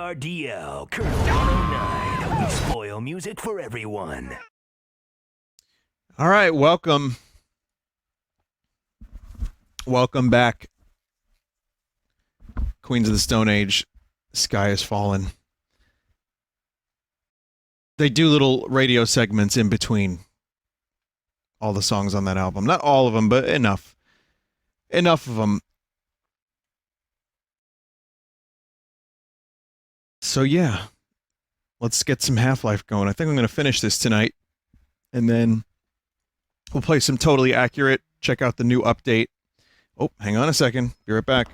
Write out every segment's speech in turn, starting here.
RDL, Colonel 109. We spoil music for everyone. All right, welcome. Welcome back. Queens of the Stone Age, Sky Has Fallen. They do little radio segments in between all the songs on that album. Not all of them, but enough. Enough of them. So yeah, let's get some Half-Life going. I think I'm going to finish this tonight, and then we'll play some Totally Accurate, check out the new update. Oh, hang on a second. Be right back.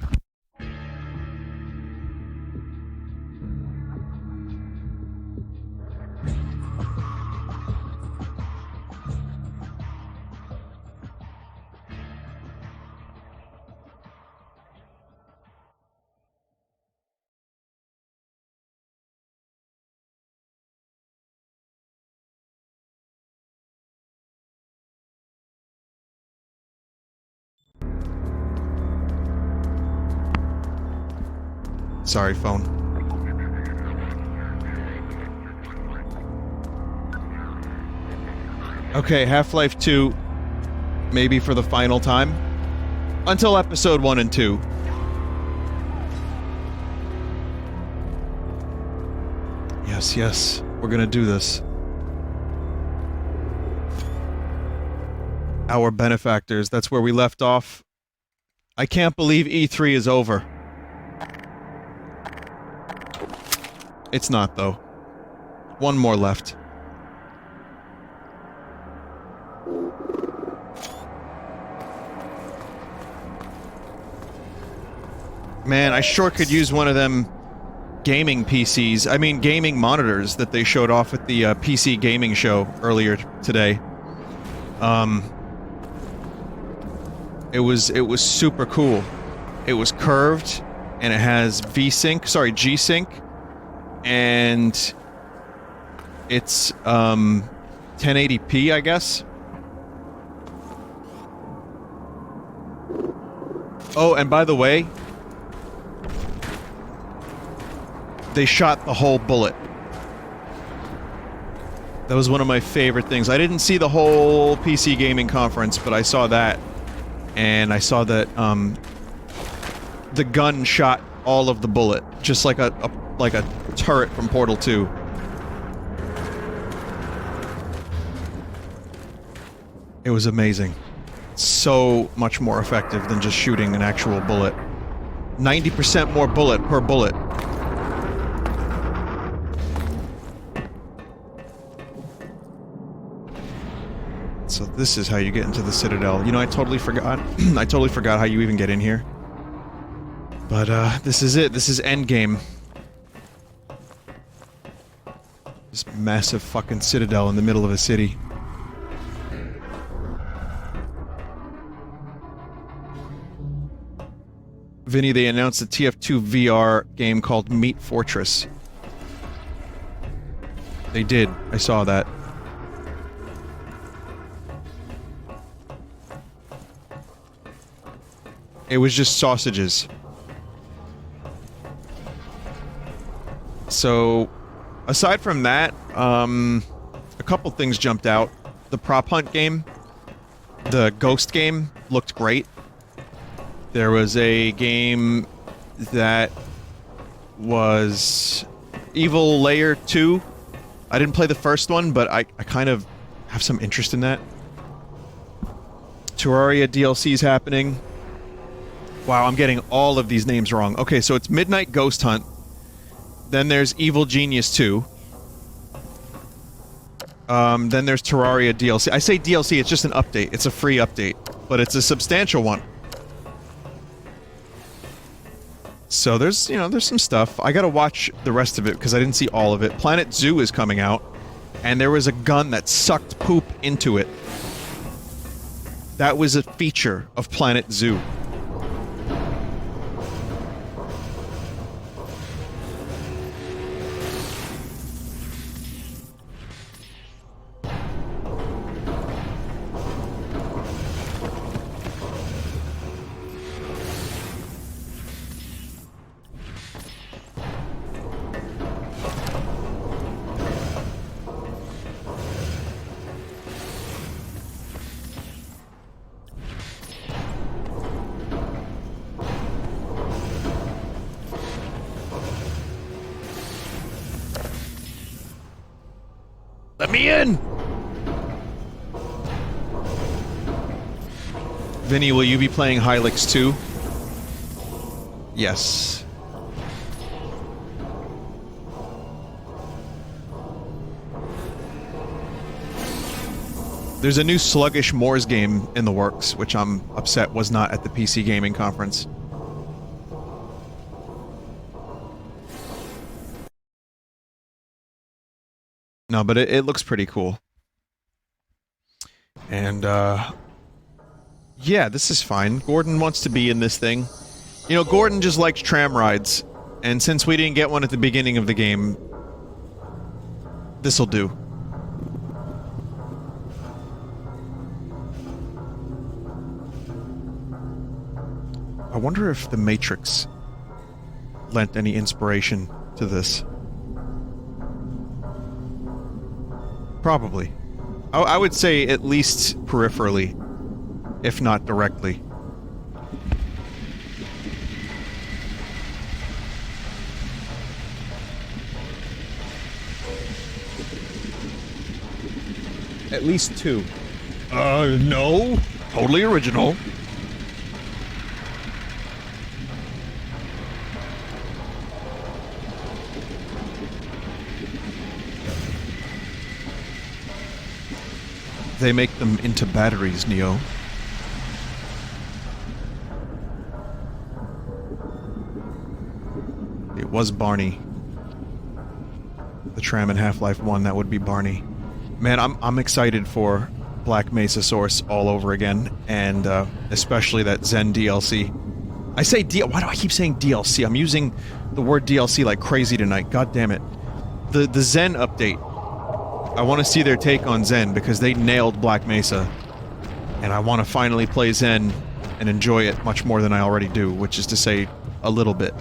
Sorry, phone. Okay, Half-Life 2, maybe for the final time. Until episode 1 and 2. Yes, yes, we're gonna do this. Our benefactors, that's where we left off. I can't believe E3 is over. It's not, though. One more left. Man, I sure could use one of them gaming PCs. I mean, gaming monitors that they showed off at the PC gaming show earlier today. It was super cool. It was curved, and it has G-Sync. And it's 1080p, I guess. Oh, and by the way, they shot the whole bullet. That was one of my favorite things. I didn't see the whole PC gaming conference, but I saw that. And I saw that the gun shot all of the bullet, just like a turret from Portal 2. It was amazing. So much more effective than just shooting an actual bullet. 90% more bullet per bullet. So this is how you get into the Citadel. You know, I totally forgot. I totally forgot how you even get in here. But, this is it. This is endgame. This massive fucking citadel in the middle of a city. Vinny, they announced a TF2 VR game called Meat Fortress. They did. I saw that. It was just sausages. So, aside from that, a couple things jumped out. The prop hunt game, the ghost game, looked great. There was a game that was Evil Layer 2. I didn't play the first one, but I kind of have some interest in that. Terraria DLC's happening. Wow, I'm getting all of these names wrong. Okay, so it's Midnight Ghost Hunt. Then there's Evil Genius 2. Then there's Terraria DLC. I say DLC, it's just an update. It's a free update. But it's a substantial one. So there's, you know, there's some stuff. I gotta watch the rest of it, because I didn't see all of it. Planet Zoo is coming out. And there was a gun that sucked poop into it. That was a feature of Planet Zoo. me in! Vinny, will you be playing Hylix 2? Yes. There's a new sluggish Moors game in the works, which I'm upset was not at the PC gaming conference. No, but it looks pretty cool. And, yeah, this is fine. Gordon wants to be in this thing. You know, Gordon just likes tram rides, and since we didn't get one at the beginning of the game, this'll do. I wonder if The Matrix lent any inspiration to this. Probably. I would say at least peripherally, if not directly. At least two. No. Totally original. They make them into batteries, Neo. It was Barney. The tram in Half-Life 1, that would be Barney. Man, I'm excited for Black Mesa Source all over again, and especially that Zen DLC. I say why do I keep saying DLC? I'm using the word DLC like crazy tonight. God damn it. The Zen update. I want to see their take on Zen because they nailed Black Mesa, and I want to finally play Zen and enjoy it much more than I already do, which is to say, a little bit.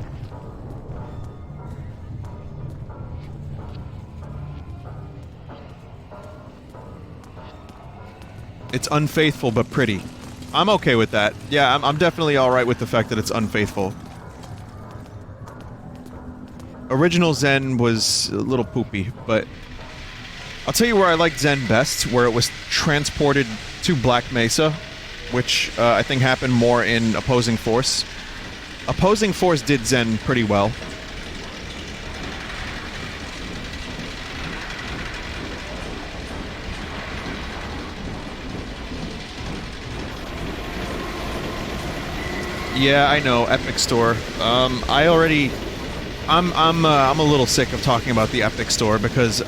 It's unfaithful but pretty. I'm okay with that. Yeah, I'm definitely alright with the fact that it's unfaithful. Original Zen was a little poopy, but I'll tell you where I liked Zen best, where it was transported to Black Mesa, which I think happened more in Opposing Force. Opposing Force did Zen pretty well. Yeah, I know, Epic Store. I'm a little sick of talking about the Epic Store because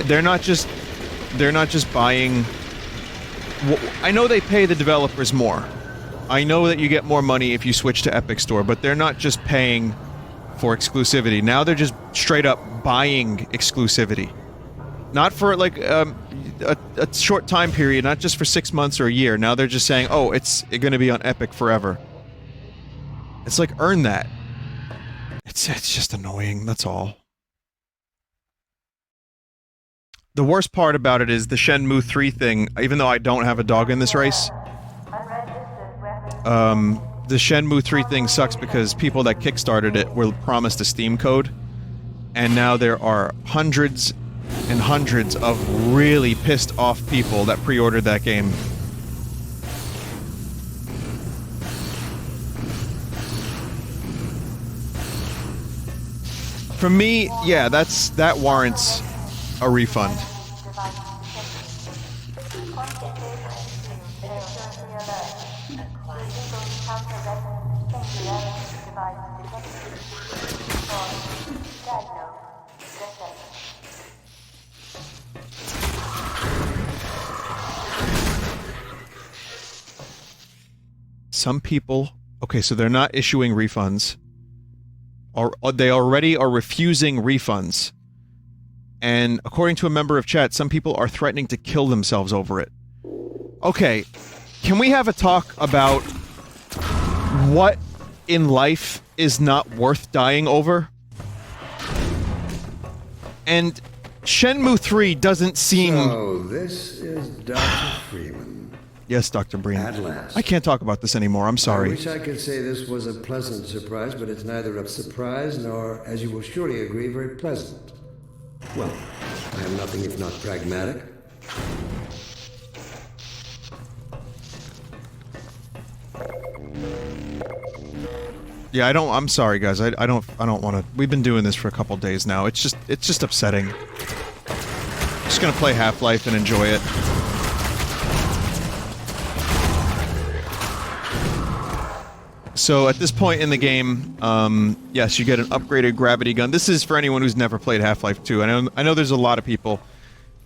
they're not just buying. I know they pay the developers more. I know that you get more money if you switch to Epic Store, but they're not just paying for exclusivity. Now they're just straight up buying exclusivity. Not for like a short time period, not just for 6 months or a year. Now they're just saying, oh, it's going to be on Epic forever. It's like, earn that. It's just annoying, that's all. The worst part about it is the Shenmue 3 thing, even though I don't have a dog in this race, the Shenmue 3 thing sucks because people that kickstarted it were promised a Steam code, and now there are hundreds and hundreds of really pissed off people that pre-ordered that game. For me, yeah, that warrants a refund. Some people... Okay, so they're not issuing refunds. Or they already are refusing refunds. And according to a member of chat, some people are threatening to kill themselves over it. Okay, can we have a talk about what in life is not worth dying over? And Shenmue 3 doesn't seem... So, this is Dr. Freeman. Yes, Dr. Breen. At last. I can't talk about this anymore, I'm sorry. I wish I could say this was a pleasant surprise, but it's neither a surprise nor, as you will surely agree, very pleasant. Well, I am nothing if not pragmatic. Yeah, I'm sorry, guys. I don't want to. We've been doing this for a couple days now. It's just upsetting. Just gonna play Half-Life and enjoy it. So at this point in the game, yes, you get an upgraded gravity gun. This is for anyone who's never played Half-Life 2. I know there's a lot of people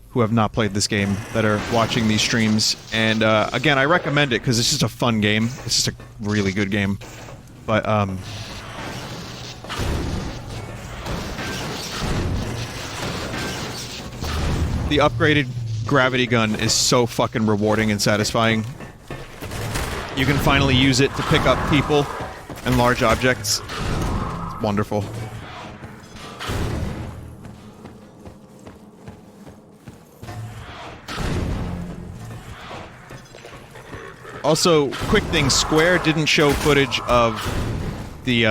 who have not played this game that are watching these streams, and again, I recommend it because it's just a fun game. It's just a really good game. But, the upgraded gravity gun is so fucking rewarding and satisfying. You can finally use it to pick up people and large objects. It's wonderful. Also, quick thing, Square didn't show footage of the,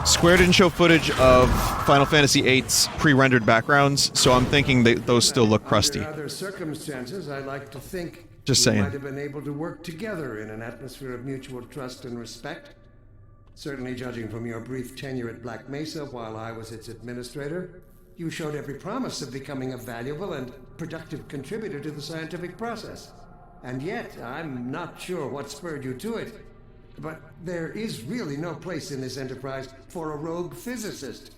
Square didn't show footage of Final Fantasy VIII's pre-rendered backgrounds, so I'm thinking those still look crusty. Under other circumstances, I like to think Just we saying. might have been able to work together in an atmosphere of mutual trust and respect. Certainly, judging from your brief tenure at Black Mesa while I was its administrator, you showed every promise of becoming a valuable and productive contributor to the scientific process. And yet, I'm not sure what spurred you to it. But there is really no place in this enterprise for a rogue physicist.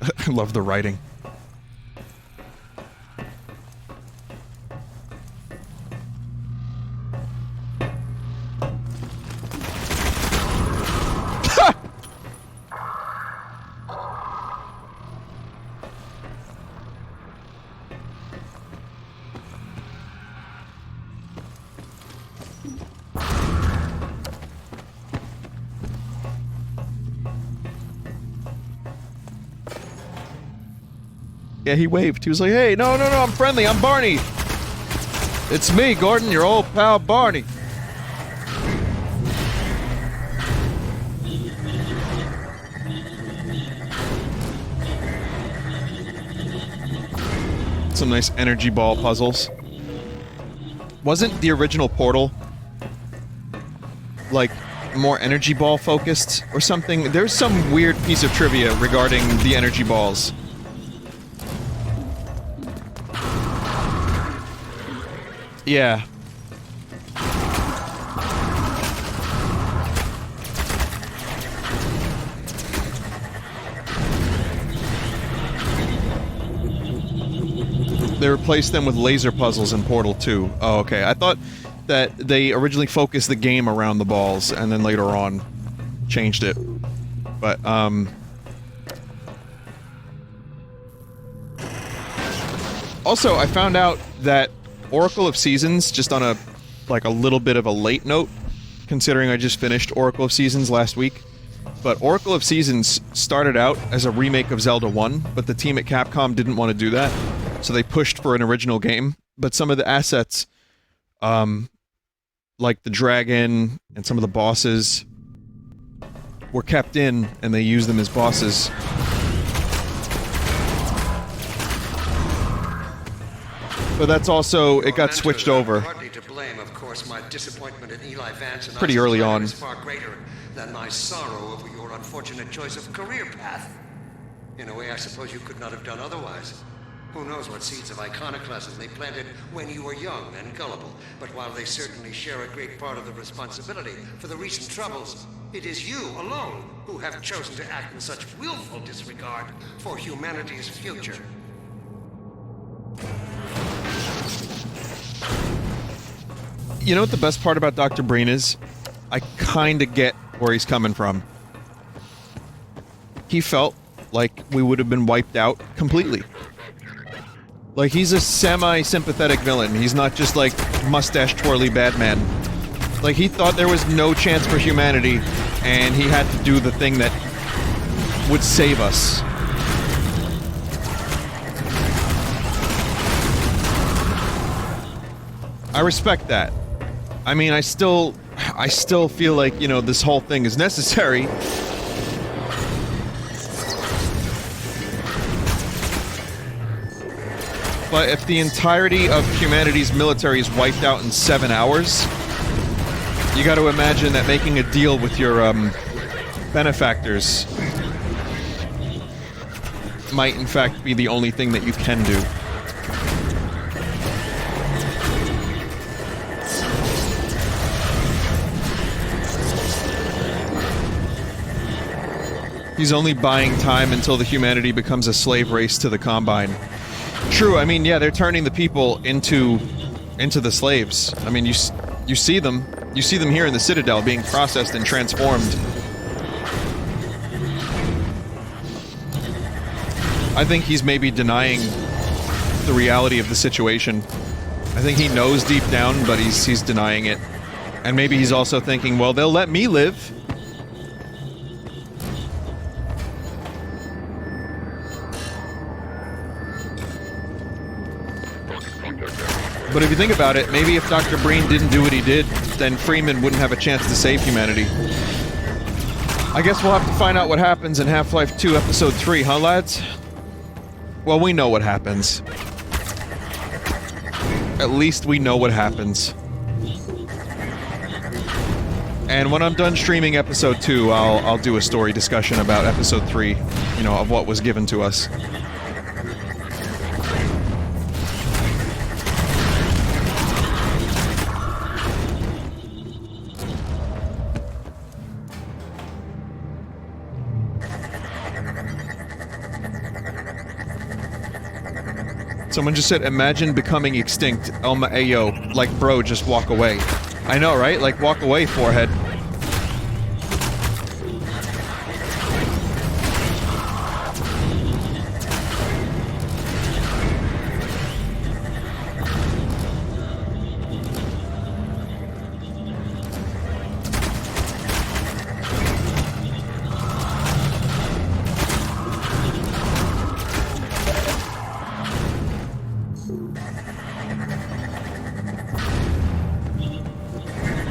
I love the writing. Yeah, he waved. He was like, hey, no, I'm friendly. I'm Barney. It's me, Gordon, your old pal Barney. Some nice energy ball puzzles. Wasn't the original Portal, like, more energy ball focused or something? There's some weird piece of trivia regarding the energy balls. Yeah. They replaced them with laser puzzles in Portal 2. Oh, okay. I thought that they originally focused the game around the balls and then later on changed it. But, also, I found out that Oracle of Seasons, just on a little bit of a late note, considering I just finished Oracle of Seasons last week, but Oracle of Seasons started out as a remake of Zelda 1, but the team at Capcom didn't want to do that, so they pushed for an original game, but some of the assets, like the dragon and some of the bosses, were kept in, and they used them as bosses. But that's also, it got switched over. Hardly to blame, of course. My disappointment in Eli Vance and Pretty early on. is far greater than my sorrow over your unfortunate choice of career path. In a way, I suppose you could not have done otherwise. Who knows what seeds of iconoclasm they planted when you were young and gullible. But while they certainly share a great part of the responsibility for the recent troubles, it is you alone who have chosen to act in such willful disregard for humanity's future. You know what the best part about Dr. Breen is? I kinda get where he's coming from. He felt like we would have been wiped out completely. Like, he's a semi-sympathetic villain. He's not just, like, mustache-twirly bad man. Like, he thought there was no chance for humanity, and he had to do the thing that would save us. I respect that. I mean, I still feel like, you know, this whole thing is necessary. But if the entirety of humanity's military is wiped out in 7 hours, you got to imagine that making a deal with your benefactors might in fact be the only thing that you can do. He's only buying time until the humanity becomes a slave race to the Combine. True, I mean, yeah, they're turning the people into the slaves. I mean, you see them. You see them here in the Citadel being processed and transformed. I think he's maybe denying the reality of the situation. I think he knows deep down, but he's denying it. And maybe he's also thinking, well, they'll let me live. But if you think about it, maybe if Dr. Breen didn't do what he did, then Freeman wouldn't have a chance to save humanity. I guess we'll have to find out what happens in Half-Life 2 Episode 3, huh, lads? Well, we know what happens. At least we know what happens. And when I'm done streaming Episode 2, I'll do a story discussion about Episode 3, you know, of what was given to us. Someone just said, imagine becoming extinct. Elma Ayo. Like, bro, just walk away. I know, right? Like, walk away, forehead.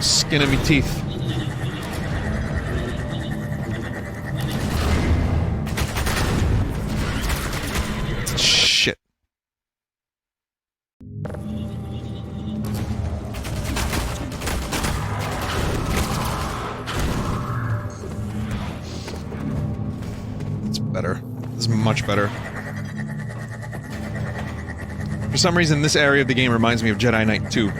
Skin of me teeth. Shit. It's better. This is much better. For some reason, this area of the game reminds me of Jedi Knight 2.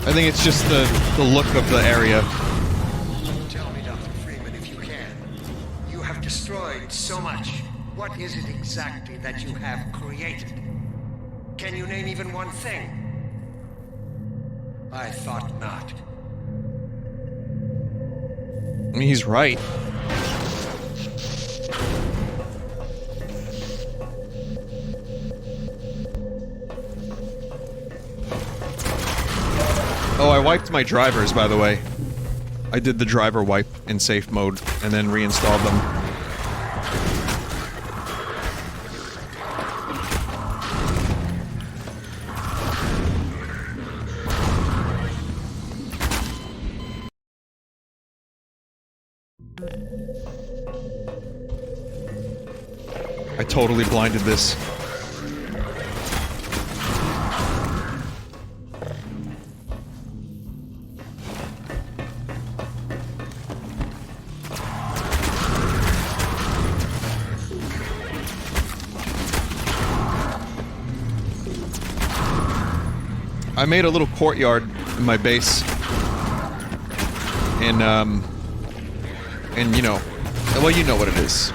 I think it's just the look of the area. Tell me, Dr. Freeman, if you can. You have destroyed so much. What is it exactly that you have created? Can you name even one thing? I thought not. I mean, he's right. Oh, I wiped my drivers, by the way. I did the driver wipe in safe mode, and then reinstalled them. I totally blinded this. I made a little courtyard in my base. And you know, well, you know what it is.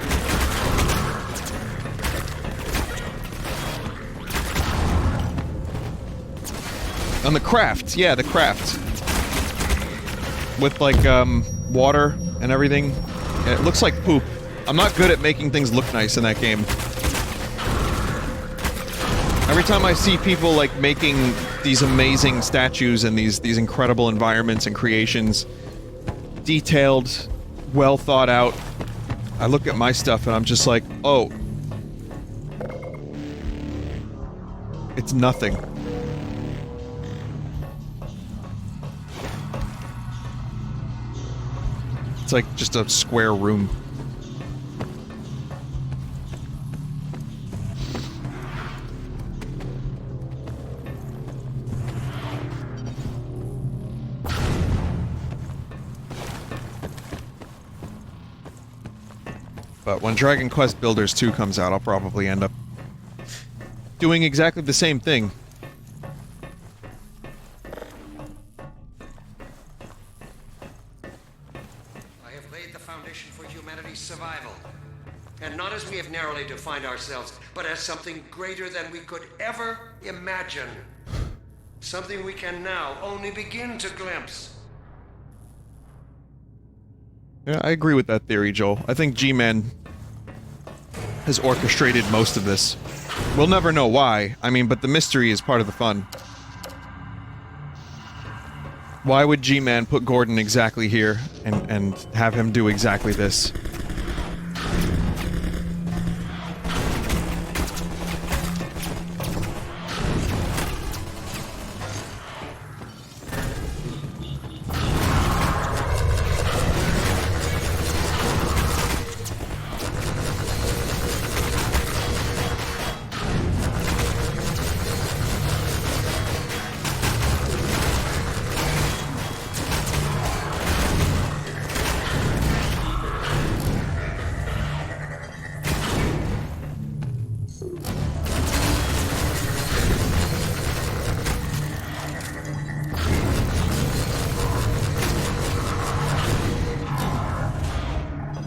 On the craft, yeah, the craft. With, like, water and everything. It looks like poop. I'm not good at making things look nice in that game. Every time I see people, like, making these amazing statues and these incredible environments and creations, detailed, well thought out, I look at my stuff and I'm just like, oh. It's nothing. It's like just a square room. But when Dragon Quest Builders 2 comes out, I'll probably end up doing exactly the same thing. I have laid the foundation for humanity's survival. And not as we have narrowly defined ourselves, but as something greater than we could ever imagine. Something we can now only begin to glimpse. Yeah, I agree with that theory, Joel. I think G-Man has orchestrated most of this. We'll never know why. I mean, but the mystery is part of the fun. Why would G-Man put Gordon exactly here and have him do exactly this?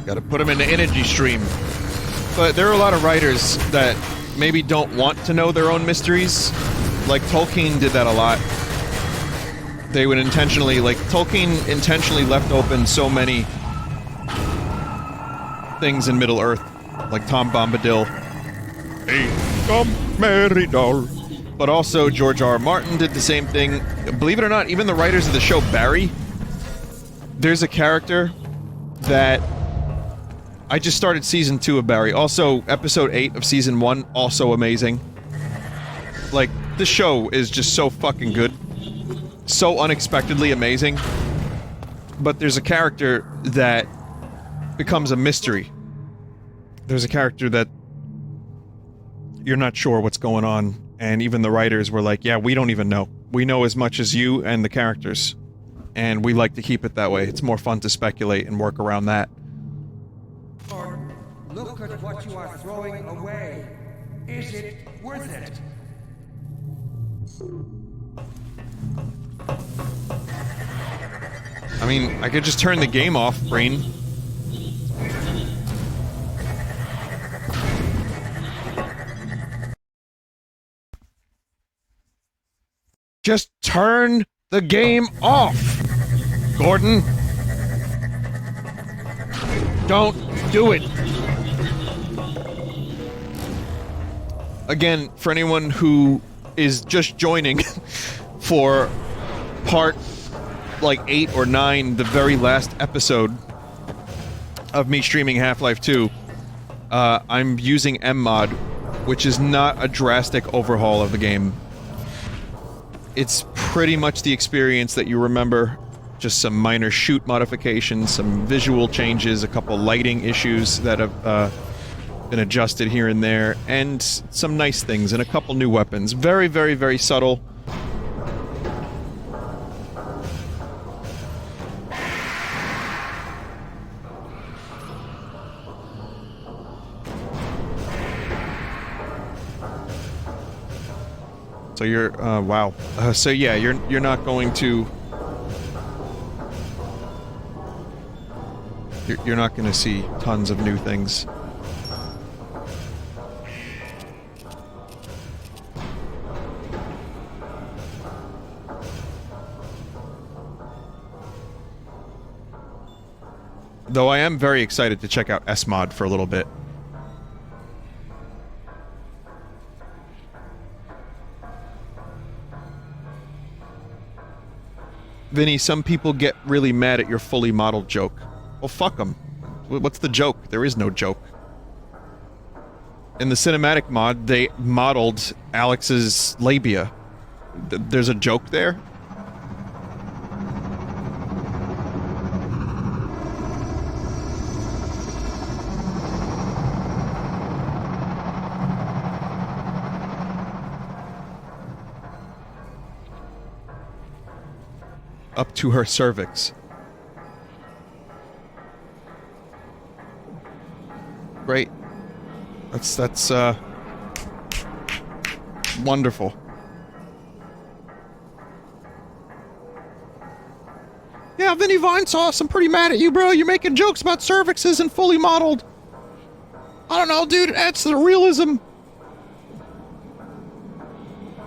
Gotta put them in the energy stream. But there are a lot of writers that maybe don't want to know their own mysteries. Like, Tolkien did that a lot. They would intentionally, like, Tolkien intentionally left open so many things in Middle-earth. Like Tom Bombadil. Hey, Tom Merridor. But also, George R. R. Martin did the same thing. Believe it or not, even the writers of the show Barry, there's a character that... I just started Season 2 of Barry. Also, Episode 8 of Season 1, also amazing. Like, this show is just so fucking good. So unexpectedly amazing. But there's a character that becomes a mystery. There's a character that you're not sure what's going on, and even the writers were like, yeah, we don't even know. We know as much as you and the characters. And we like to keep it that way. It's more fun to speculate and work around that. Look at what you are throwing away. Is it worth it? I mean, I could just turn the game off, Breen. Just turn the game off, Gordon. Don't do it. Again, for anyone who is just joining for part, like, 8 or 9, the very last episode of me streaming Half-Life 2, I'm using MMod, which is not a drastic overhaul of the game. It's pretty much the experience that you remember. Just some minor shoot modifications, some visual changes, a couple lighting issues that have been adjusted here and there, and some nice things, and a couple new weapons. Very, very, very subtle. So you're, wow. So yeah, you're not going to... You're not going to see tons of new things. Though I am very excited to check out SMod for a little bit. Vinny, some people get really mad at your fully modeled joke. Well, fuck them. What's the joke? There is no joke. In the cinematic mod, they modeled Alex's labia. There's a joke there? Up to her cervix. great. That's wonderful. Yeah, Vinny Vinesauce, I'm pretty mad at you, bro. You're making jokes about cervixes and fully modeled. I don't know, dude. It adds to the realism.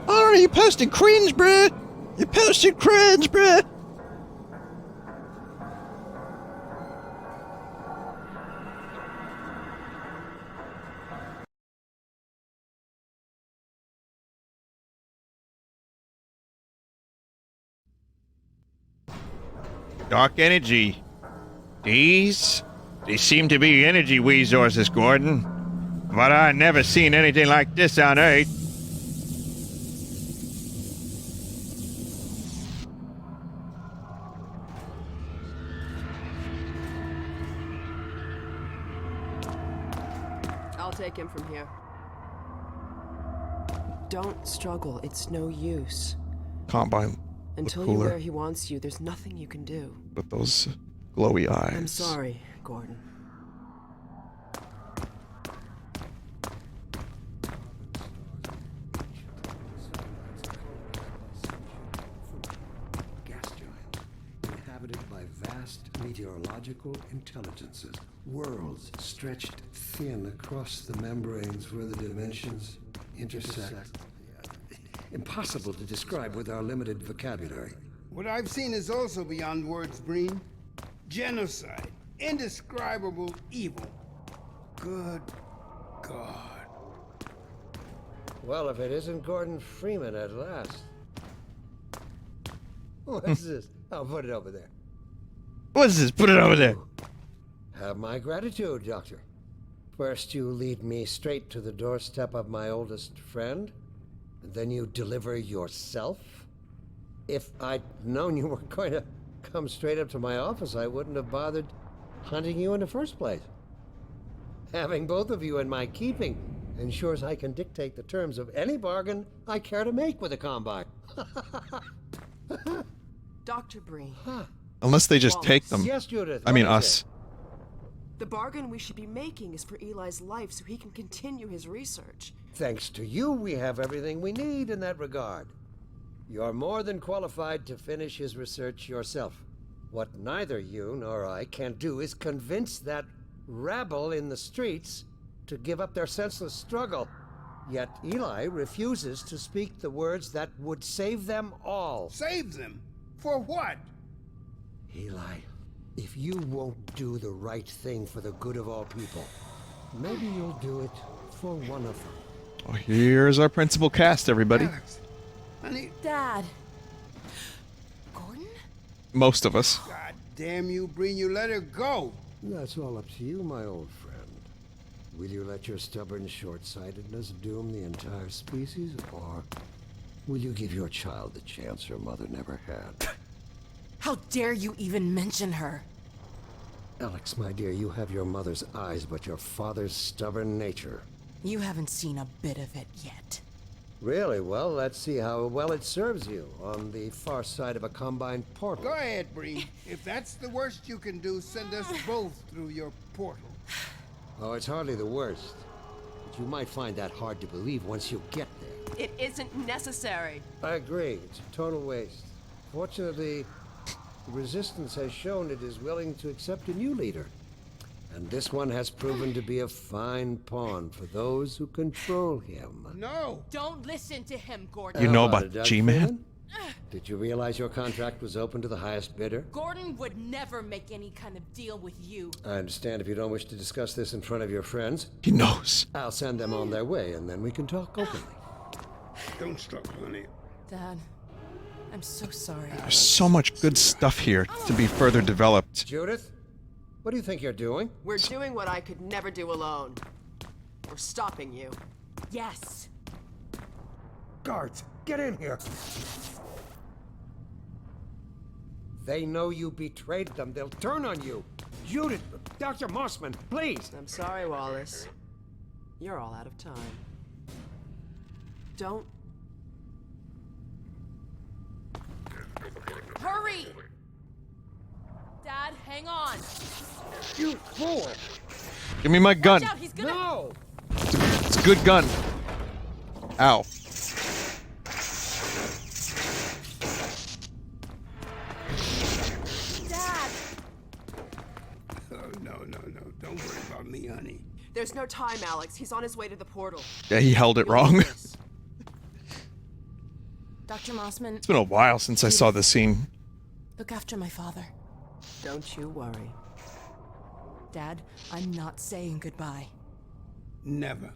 I don't know, you posted cringe, bruh. You posted cringe, bruh. Dark energy. These seem to be energy resources, Gordon. But I never seen anything like this on Earth. I'll take him from here. Don't struggle. It's no use. Combine. Until cooler. you're where he wants you, there's nothing you can do. With those glowy eyes. I'm sorry, Gordon. Gas giant, inhabited by vast meteorological intelligences. Worlds stretched thin across the membranes where the dimensions intersect. Impossible to describe with our limited vocabulary. What I've seen is also beyond words, Breen. Genocide. Indescribable evil. Good God. Well, if it isn't Gordon Freeman at last. What's this? I'll put it over there. What's this? Put it over there. Have my gratitude, Doctor. First you lead me straight to the doorstep of my oldest friend, and then you deliver yourself? If I'd known you were going to come straight up to my office, I wouldn't have bothered hunting you in the first place. Having both of you in my keeping ensures I can dictate the terms of any bargain I care to make with the Combine. Dr. Breen, Unless they just take them. Yes, Judith. I mean, what is us. it? the bargain we should be making is for Eli's life so he can continue his research. Thanks to you, we have everything we need in that regard. You're more than qualified to finish his research yourself. What neither you nor I can do is convince that rabble in the streets to give up their senseless struggle. Yet Eli refuses to speak the words that would save them all. Save them? For what? Eli, if you won't do the right thing for the good of all people, maybe you'll do it for one of them. Oh, here's our principal cast, everybody. Alex, honey, Dad. Gordon? Most of us. God damn you, Breen, you let her go. That's all up to you, my old friend. Will you let your stubborn short-sightedness doom the entire species, or will you give your child the chance her mother never had? How dare you even mention her? Alex, my dear, you have your mother's eyes, but your father's stubborn nature. You haven't seen a bit of it yet. Really? Well, let's see how well it serves you on the far side of a Combine portal. Go ahead, Breen. If that's the worst you can do, send us both through your portal. Oh, it's hardly the worst. But you might find that hard to believe once you get there. It isn't necessary. I agree. It's a total waste. Fortunately, the Resistance has shown it is willing to accept a new leader. And this one has proven to be a fine pawn for those who control him. No! Don't listen to him, Gordon. You know How about it, Doug G-Man? Freeman? Did you realize your contract was open to the highest bidder? Gordon would never make any kind of deal with you. I understand if you don't wish to discuss this in front of your friends. He knows. I'll send them on their way, and then we can talk openly. Don't struggle, honey. Dad, I'm so sorry. There's so much good stuff here to be further developed. Judith, what do you think you're doing? We're doing what I could never do alone. We're stopping you. Yes. Guards, get in here! They know you betrayed them. They'll turn on you. Judith, Dr. Mossman, please! I'm sorry, Wallace. You're all out of time. Don't. Hurry! Dad, hang on. You fool! Give me my gun. Watch out, he's gonna... No! It's a good gun. Ow. Dad! Oh, no. Don't worry about me, honey. There's no time, Alex. He's on his way to the portal. Yeah, he held it wrong. It's Dr. Mossman, been a while since I saw this scene. look after my father. Don't you worry. Dad, I'm not saying goodbye. Never.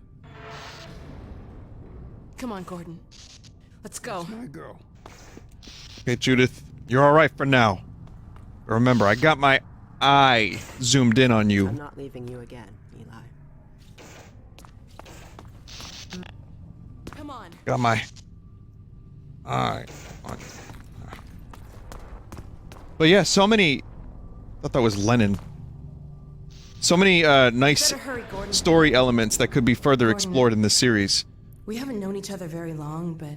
Come on, Gordon. Let's go. My girl. Okay, Judith, you're alright for now. But remember, I got my eye zoomed in on you. I'm not leaving you again, Eli. Come on. Got my eye on you. But yeah, so many... I thought that was Lennon. So many nice Better hurry, Gordon. story elements that could be further Gordon. explored in this series. We haven't known each other very long, but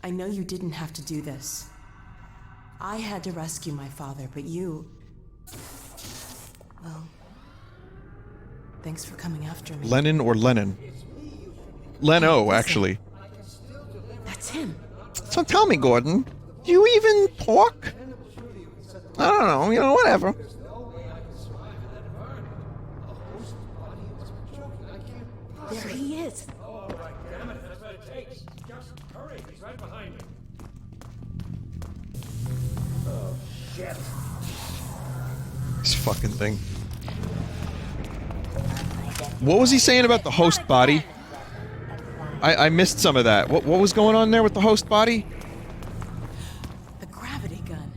I know you didn't have to do this. I had to rescue my father, but you... Well... Thanks for coming after me. Lennon or Lennon? Leno, actually. That's him. So tell me, Gordon, do you even talk? I don't know, whatever. There he is. This fucking thing. What was he saying about the host body? I missed some of that. What was going on there with the host body? The gravity gun.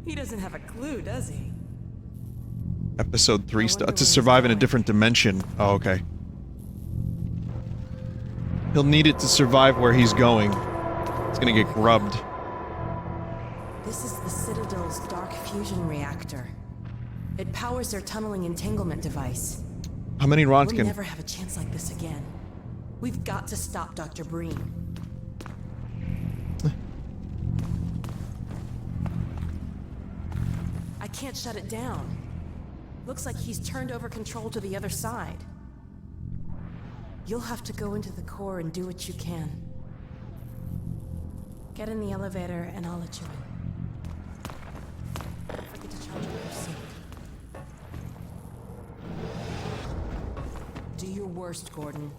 He doesn't have a clue, does he? Episode 3 I stuff. wonder To where survive he's in a going. different dimension. Oh, okay. He'll need it to survive where he's going. It's gonna get grubbed. This is the Citadel's dark fusion reactor. It powers their tunneling entanglement device. How many We'll Ronskin? never have a chance like this again. We've got to stop Dr. Breen. I can't shut it down. Looks like he's turned over control to the other side. You'll have to go into the core and do what you can. Get in the elevator and I'll let you in. Don't forget to charge up your suit. Do your worst, Gordon.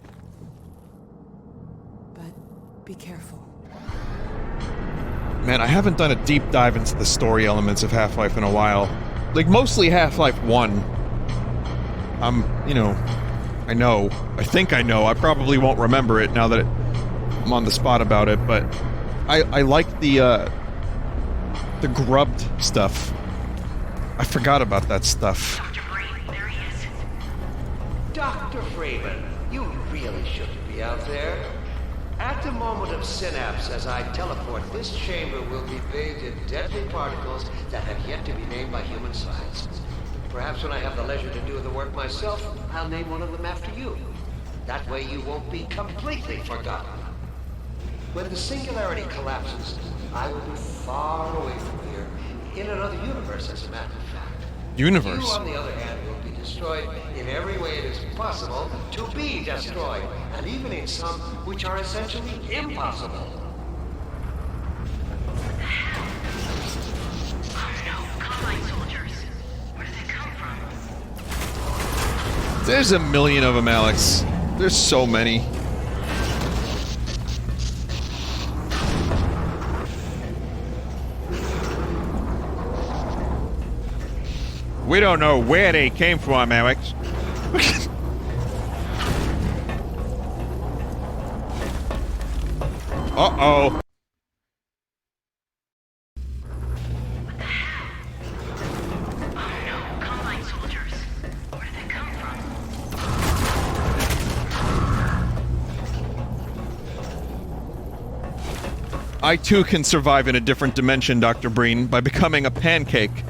But be careful. Man, I haven't done a deep dive into the story elements of Half-Life in a while. Like, mostly Half-Life 1. I know. I think I know. I probably won't remember it now that I'm on the spot about it, but I like the grubbed stuff. I forgot about that stuff. Dr. Breen, there he is. Dr. Freeman, you really shouldn't be out there. At the moment of synapse, as I teleport, this chamber will be bathed in deadly particles that have yet to be named by human science. Perhaps when I have the leisure to do the work myself, I'll name one of them after you. That way you won't be completely forgotten. When the singularity collapses, I will be far away from here, in another universe, as a matter of fact. Universe? You, on the other hand, will be destroyed in every way it is possible to be destroyed, and even in some which are essentially impossible. Oh no, Combine soldiers. Where did they come from? There's a million of them, Alex. There's so many. We don't know where they came from, Alex. Uh-oh. Oh no, Combine soldiers. Where did they come from? I too can survive in a different dimension, Dr. Breen, by becoming a pancake.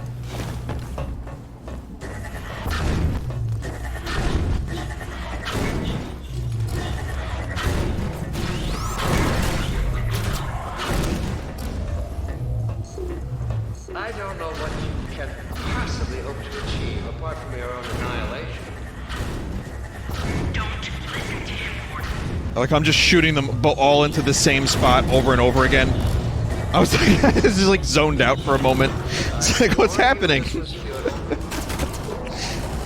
I don't know what you can possibly hope to achieve apart from your own annihilation. Like, I'm just shooting them all into the same spot over and over again. I was like, I was just like zoned out for a moment. It's like, what's happening?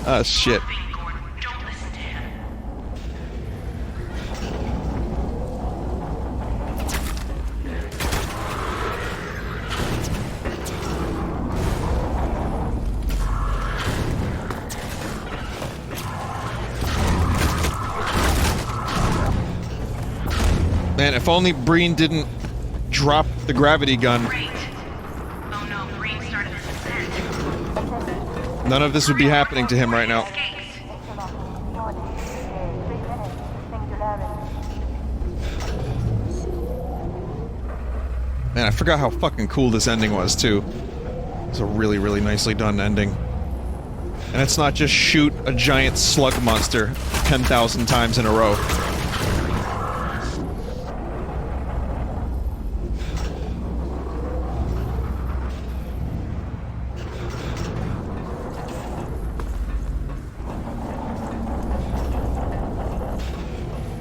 Oh, shit. Man, if only Breen didn't drop the gravity gun. Great. Oh no, Breen started his ascent. None of this would be happening to him right now. Man, I forgot how fucking cool this ending was, too. It's a really, really nicely done ending. And it's not just shoot a giant slug monster 10,000 times in a row.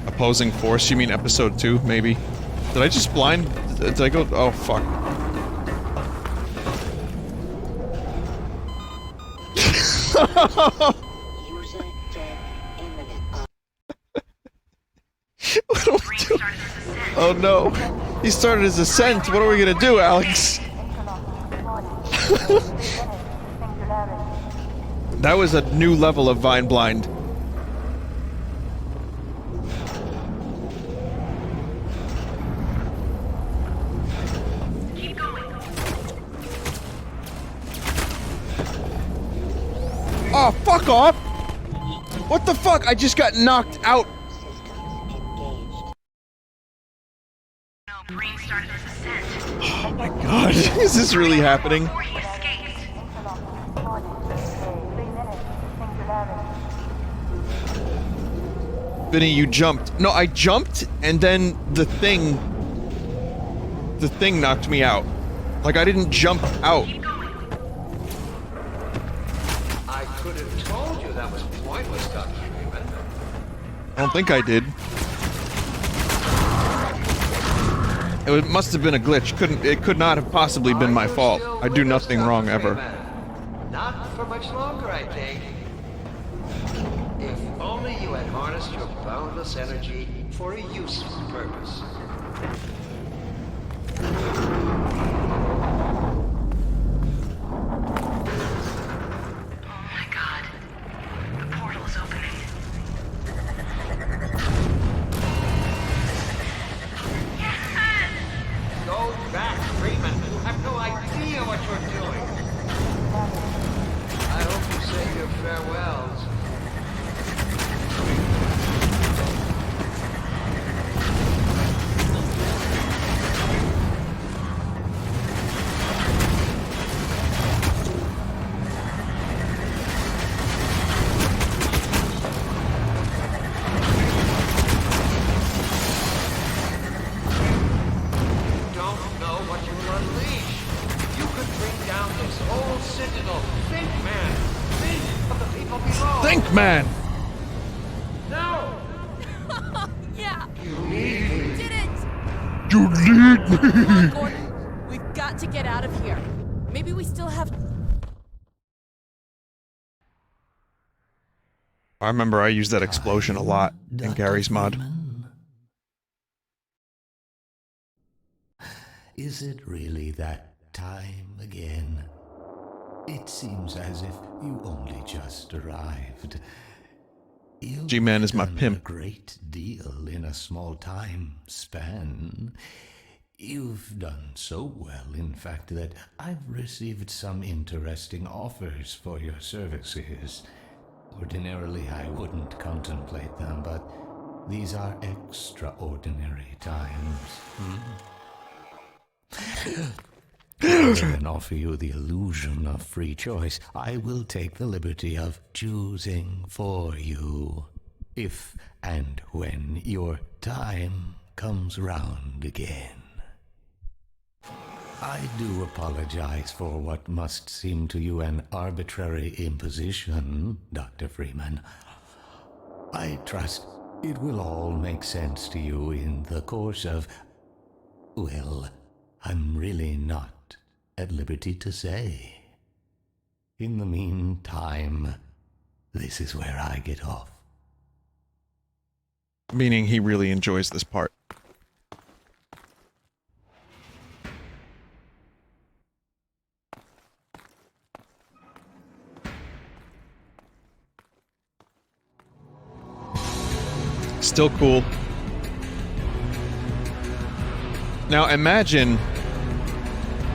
Opposing force? You mean episode 2, maybe? Did I just blind? Did I go? Oh, fuck. What do we do? Oh no. He started his ascent. What are we gonna do, Alex? That was a new level of Vine Blind. Oh, fuck off! What the fuck? I just got knocked out. Oh my god, is this really happening? Vinny, you jumped. No, I jumped, and then the thing knocked me out. Like, I didn't jump out. I could have told you that was pointless, Dr. Freeman. I don't think I did. It must have been a glitch. It could not have possibly been my fault. I do nothing wrong ever. Not for much longer, I think. If only you had harnessed your boundless energy for a useful purpose. Oh my god. The portal is opening. Go back, Freeman. You have no idea what you're doing. I hope you say your farewells. Think, man! No! Yeah! You need me. We did it! You need me! Come on, Gordon. We've got to get out of here. Maybe we still have... I remember I used that explosion a lot in Gary's mod. Is it really that time again? It seems as if you only just arrived. G-Man is my pimp. A great deal in a small time span. You've done so well, in fact, that I've received some interesting offers for your services. Ordinarily, I wouldn't contemplate them, but these are extraordinary times. Rather than offer you the illusion of free choice, I will take the liberty of choosing for you, if and when your time comes round again. I do apologize for what must seem to you an arbitrary imposition, Dr. Freeman. I trust It will all make sense to you in the course of... well, I'm really not at liberty to say. In the meantime, this is where I get off. Meaning he really enjoys this part. Still cool. Now imagine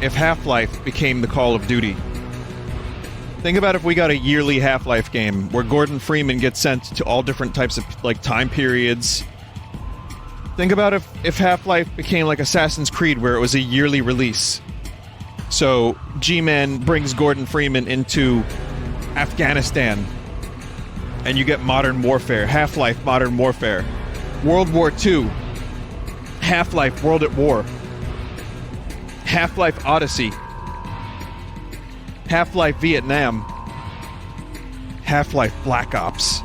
if Half-Life became the Call of Duty. Think about if we got a yearly Half-Life game where Gordon Freeman gets sent to all different types of, like, time periods. Think about if Half-Life became like Assassin's Creed where it was a yearly release. So, G-Man brings Gordon Freeman into Afghanistan. And you get Modern Warfare. Half-Life Modern Warfare. World War II. Half-Life World at War. Half-Life Odyssey. Half-Life Vietnam. Half-Life Black Ops.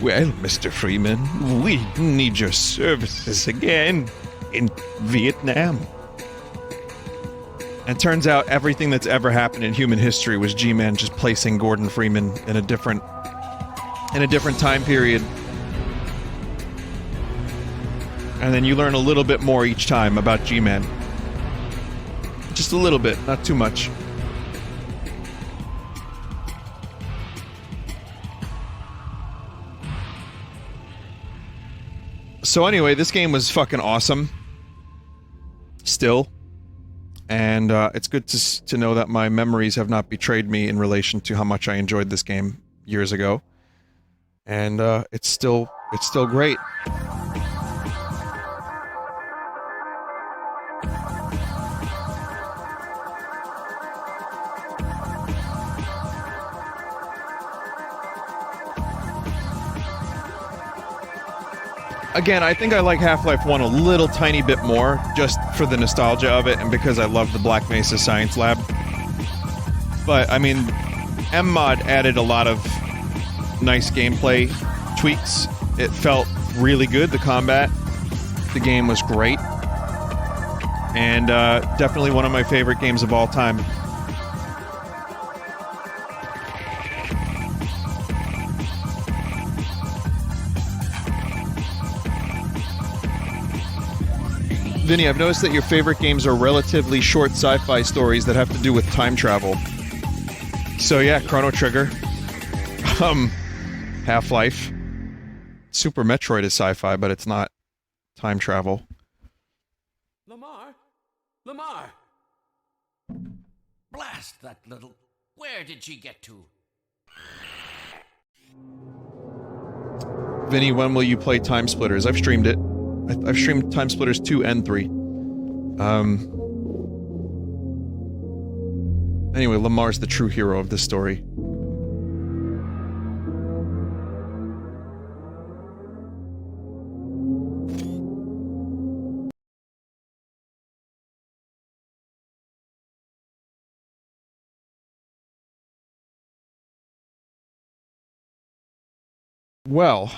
Well, Mr. Freeman, we need your services again in Vietnam. And turns out everything that's ever happened in human history was G-Man just placing Gordon Freeman in a different time period. And then you learn a little bit more each time about G-Man. Just a little bit, not too much. So anyway, this game was fucking awesome. Still. And it's good to know that my memories have not betrayed me in relation to how much I enjoyed this game years ago. And it's still great. Again, I think I like Half-Life 1 a little tiny bit more, just for the nostalgia of it, and because I love the Black Mesa Science Lab. But, I mean, MMod added a lot of nice gameplay tweaks. It felt really good, the combat. The game was great. And, definitely one of my favorite games of all time. Vinny, I've noticed that your favorite games are relatively short sci-fi stories that have to do with time travel. So yeah, Chrono Trigger. Half-Life. Super Metroid is sci-fi, but it's not time travel. Lamar? Blast that little... Where did she get to? Vinny, when will you play Time Splitters? I've streamed it. I've streamed Time Splitters 2 and 3. Anyway, Lamar's the true hero of this story. Well...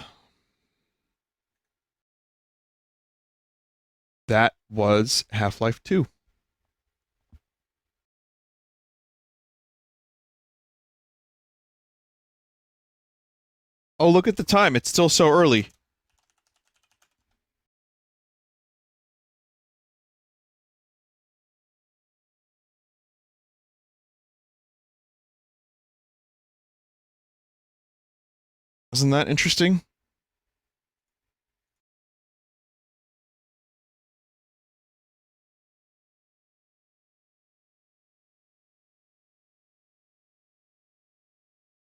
that was Half-Life 2. Oh, look at the time. It's still so early. Isn't that interesting?